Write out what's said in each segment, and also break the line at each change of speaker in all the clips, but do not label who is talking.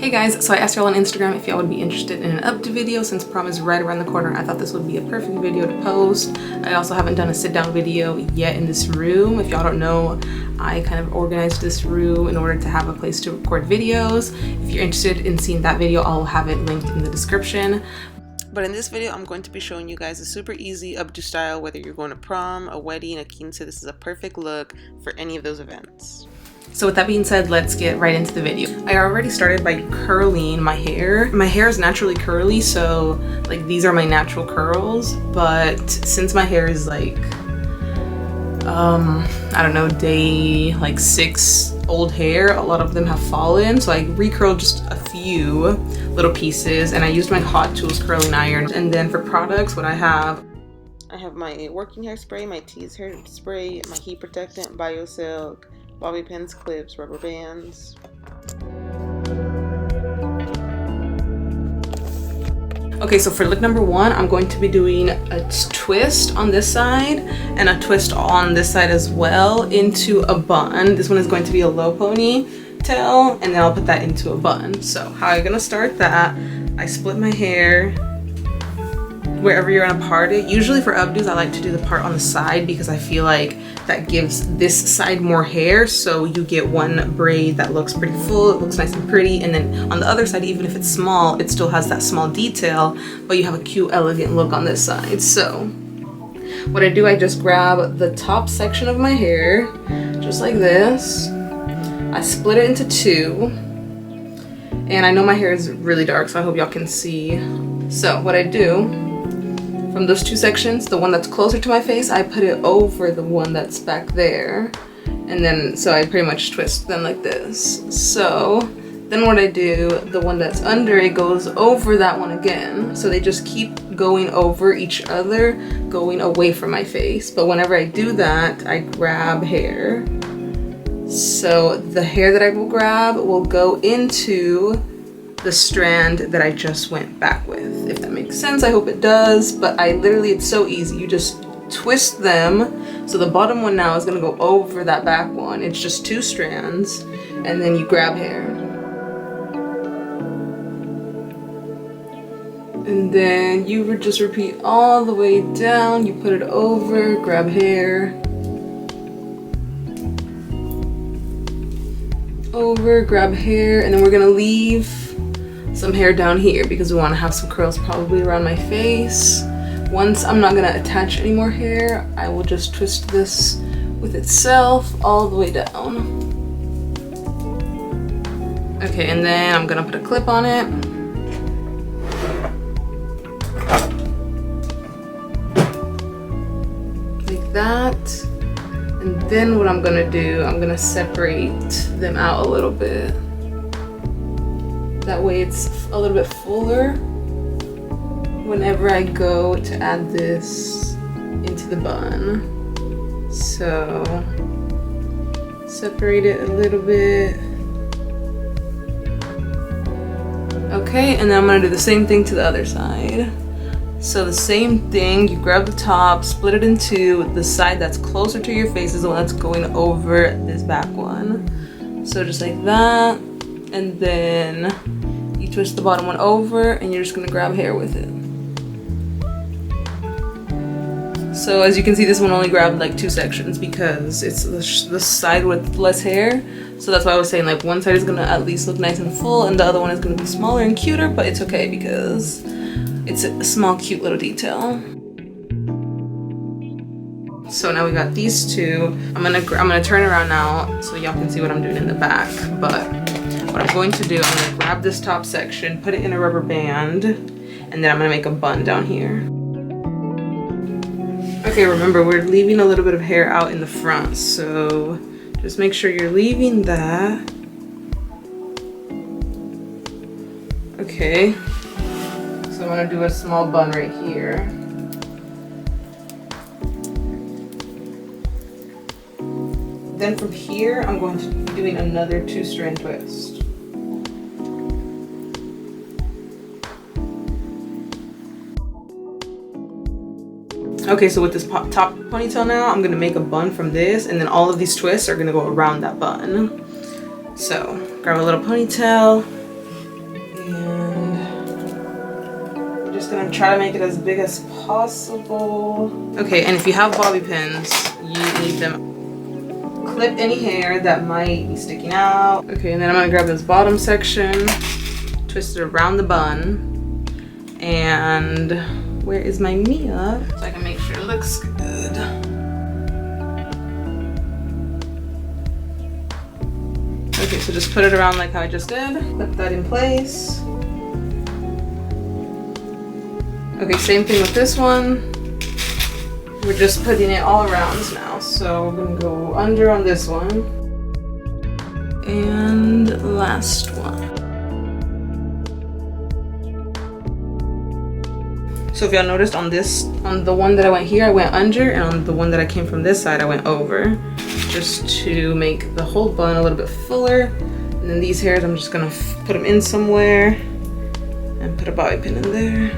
Hey guys, so I asked y'all on Instagram if y'all would be interested in an Updo video. Since prom is right around the corner, I thought this would be a perfect video to post. I also haven't done a sit down video yet in this room. If y'all don't know, I kind of organized this room in order to have a place to record videos. If you're interested in seeing that video, I'll have it linked in the description. But in this video, I'm going to be showing you guys a super easy updo style, whether you're going to prom, a wedding, a quince. This is a perfect look for any of those events. So with that being said, let's get right into the video. I already started by curling my hair. My hair is naturally curly, so like these are my natural curls. But since my hair is like, I don't know, day like 6 old hair, a lot of them have fallen. So I recurled just a few little pieces and I used my Hot Tools curling iron. And then for products, what I have my working hairspray, my tease hairspray, my heat protectant, BioSilk, bobby pins, clips, rubber bands. Okay, so for look number 1, I'm going to be doing a twist on this side and a twist on this side as well into a bun. This one is going to be a low ponytail, and then I'll put that into a bun. So how I'm gonna start that, I split my hair wherever you're gonna part it. Usually for updos, I like to do the part on the side because I feel like that gives this side more hair, so you get one braid that looks pretty full, it looks nice and pretty, and then on the other side, even if it's small, it still has that small detail, but you have a cute, elegant look on this side. So what I do, I just grab the top section of my hair, just like this. I split it into 2, and I know my hair is really dark, so I hope y'all can see. So what I do, from those 2 sections, the one that's closer to my face, I put it over the one that's back there. And then, so I pretty much twist them like this. So then what I do, the one that's under it goes over that one again. So they just keep going over each other, going away from my face. But whenever I do that, I grab hair. So the hair that I will grab will go into the strand that I just went back with, if that makes sense. I hope it does, but it's so easy. You just twist them. So the bottom one now is gonna go over that back one. It's just 2 strands, and then you grab hair. And then you would just repeat all the way down. You put it over, grab hair. Over, grab hair, and then we're gonna leave some hair down here because we want to have some curls probably around my face. Once I'm not gonna attach any more hair, I will just twist this with itself all the way down. Okay, and then I'm gonna put a clip on it. Like that. And then what I'm gonna do, I'm gonna separate them out a little bit. That way it's a little bit fuller whenever I go to add this into the bun. So separate it a little bit. Okay, and then I'm gonna do the same thing to the other side. So the same thing, you grab the top, split it in 2. The side that's closer to your face is the one that's going over this back one. So just like that. And then you twist the bottom one over and you're just gonna grab hair with it. So as you can see, this one only grabbed like 2 sections because it's the side with less hair. So that's why I was saying like one side is gonna at least look nice and full and the other one is gonna be smaller and cuter, but it's okay because it's a small cute little detail. So now we got these 2. I'm gonna turn around now so y'all can see what I'm doing in the back. But what I'm going to do, I'm gonna grab this top section, put it in a rubber band, and then I'm gonna make a bun down here. Okay, remember we're leaving a little bit of hair out in the front, so just make sure you're leaving that. Okay, so I'm gonna do a small bun right here. Then from here, I'm going to be doing another 2-strand twist. Okay, so with this top ponytail now, I'm gonna make a bun from this, and then all of these twists are gonna go around that bun. So grab a little ponytail, And I'm just gonna try to make it as big as possible. Okay, and if you have bobby pins, you need them. Clip any hair that might be sticking out. Okay, and then I'm gonna grab this bottom section, twist it around the bun, and where is my Mia? So I can make sure it looks good. Okay, so just put it around like how I just did. Clip that in place. Okay, same thing with this one. We're just putting it all around now. So we're gonna go under on this one. And last one. So if y'all noticed on the one that I went here, I went under, and on the one that I came from this side, I went over. Just to make the whole bun a little bit fuller. And then these hairs, I'm just gonna put them in somewhere and put a bobby pin in there.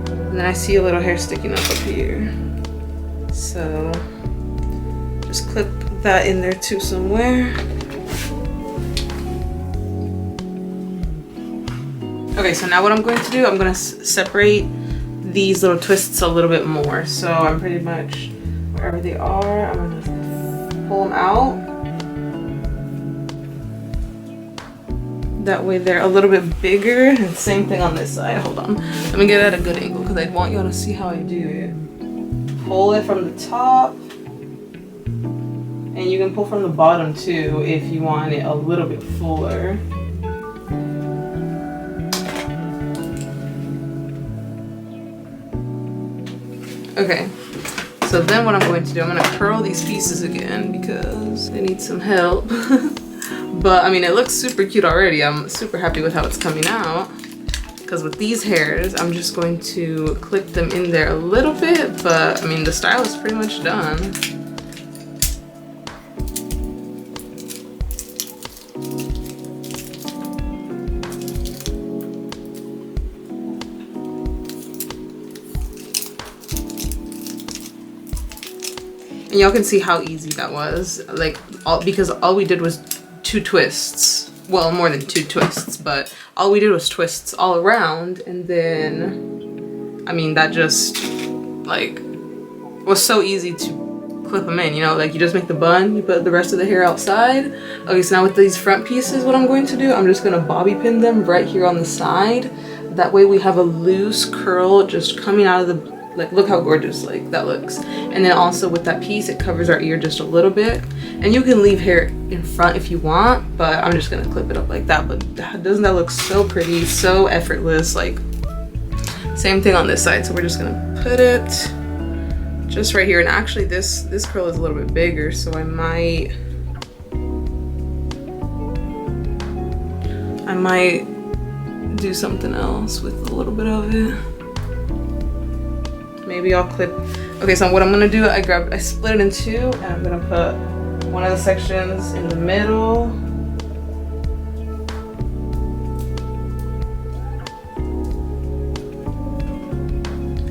And then I see a little hair sticking up here. So just clip that in there too somewhere. Okay, so now what I'm going to do, I'm gonna separate these little twists a little bit more. So I'm pretty much wherever they are, I'm gonna pull them out. That way they're a little bit bigger. And same thing on this side. Hold on. Let me get it at a good angle because I want y'all to see how I do it. Pull it from the top. And you can pull from the bottom too if you want it a little bit fuller. Okay. So then what I'm going to do, I'm going to curl these pieces again because they need some help. But I mean, it looks super cute already. I'm super happy with how it's coming out. Because with these hairs, I'm just going to clip them in there a little bit. But I mean, the style is pretty much done. And y'all can see how easy that was, like, because all we did was 2 twists. Well, more than 2 twists, but all we did was twists all around, and then, I mean, that just, like, was so easy to clip them in, you know, like, you just make the bun, you put the rest of the hair outside. Okay, so now with these front pieces, what I'm going to do, I'm just gonna bobby pin them right here on the side. That way we have a loose curl just coming out of the, like, look how gorgeous, like, that looks. And then also with that piece, it covers our ear just a little bit. And you can leave hair in front if you want, but I'm just gonna clip it up like that. But doesn't that look so pretty, so effortless? Like, same thing on this side. So we're just gonna put it just right here. And actually this curl is a little bit bigger, so I might do something else with a little bit of it. Maybe I'll clip. Okay, so what I'm gonna do, I split it in 2, and I'm gonna put one of the sections in the middle.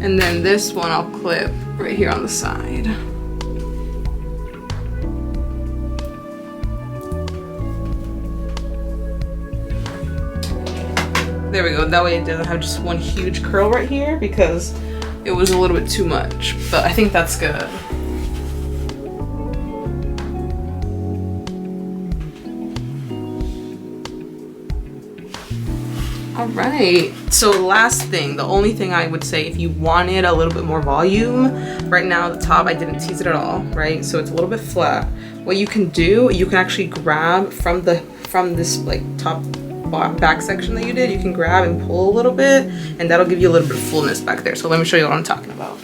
And then this one I'll clip right here on the side. There we go, that way it doesn't have just one huge curl right here because it was a little bit too much, but I think that's good. All right, so last thing, the only thing I would say if you wanted a little bit more volume, right now at the top I didn't tease it at all, right? So it's a little bit flat. What you can do, you can actually grab from this like top back section that you did, you can grab and pull a little bit, and that'll give you a little bit of fullness back there. So let me show you what I'm talking about.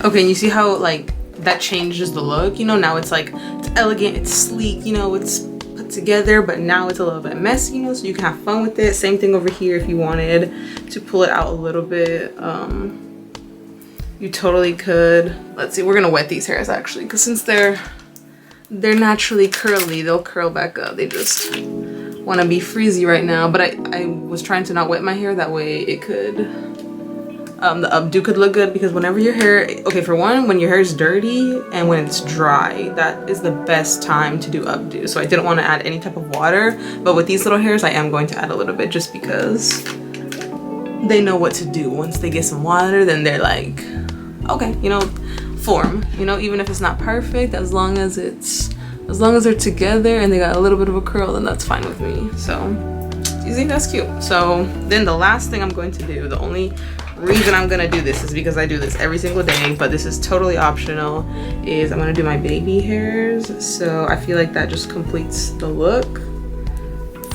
Okay, and you see how like that changes the look, you know? Now it's like, it's elegant, it's sleek, you know, it's put together, but now it's a little bit messy, you know, so you can have fun with it. Same thing over here. If you wanted to pull it out a little bit, you totally could. Let's see, we're gonna wet these hairs actually, because since they're naturally curly, they'll curl back up. They just want to be frizzy right now, but I was trying to not wet my hair, that way it could the updo could look good, because whenever your hair, okay, for one, when your hair is dirty and when it's dry, that is the best time to do updo. So I didn't want to add any type of water, but with these little hairs I am going to add a little bit, just because they know what to do. Once they get some water, then they're like, okay, you know, form, you know, even if it's not perfect, as long as they're together and they got a little bit of a curl, then that's fine with me. So easy, that's cute. So then the last thing I'm going to do, the only reason I'm gonna do this is because I do this every single day, but this is totally optional, is I'm gonna do my baby hairs. So I feel like that just completes the look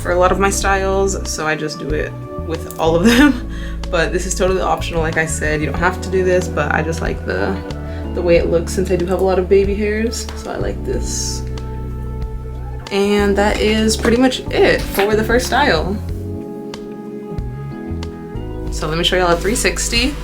for a lot of my styles, so I just do it with all of them. But this is totally optional, like I said, you don't have to do this, but I just like the way it looks since I do have a lot of baby hairs, so I like this. And that is pretty much it for the first style. So let me show y'all a 360.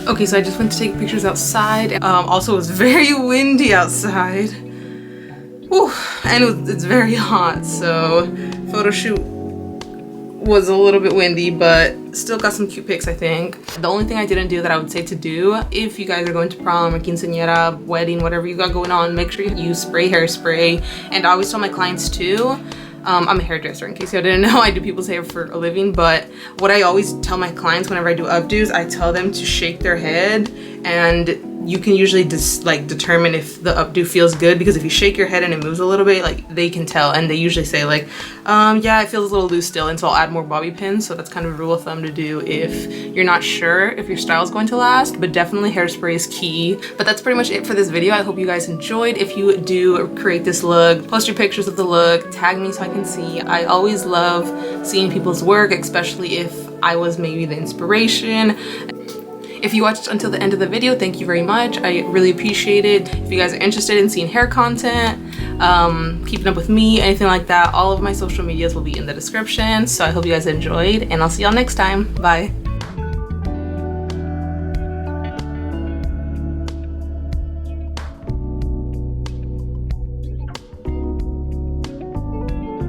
Okay, so I just went to take pictures outside. Also, it was very windy outside. Whew, and it's very hot, so photo shoot was a little bit windy, but still got some cute pics, I think. The only thing I didn't do that I would say to do, if you guys are going to prom or quinceañera, wedding, whatever you got going on, make sure you use spray hairspray. And I always tell my clients too, I'm a hairdresser, in case you didn't know. I do people's hair for a living, but what I always tell my clients whenever I do updos, I tell them to shake their head, and you can usually just like determine if the updo feels good, because if you shake your head and it moves a little bit, like they can tell, and they usually say like, yeah, it feels a little loose still, and so I'll add more bobby pins. So that's kind of a rule of thumb to do if you're not sure if your style is going to last, but definitely hairspray is key. But that's pretty much it for this video. I hope you guys enjoyed. If you do create this look, post your pictures of the look, tag me so I can see. I always love seeing people's work, especially if I was maybe the inspiration. If you watched until the end of the video, thank you very much. I really appreciate it. If you guys are interested in seeing hair content, keeping up with me, anything like that, all of my social medias will be in the description. So I hope you guys enjoyed, and I'll see y'all next time. Bye.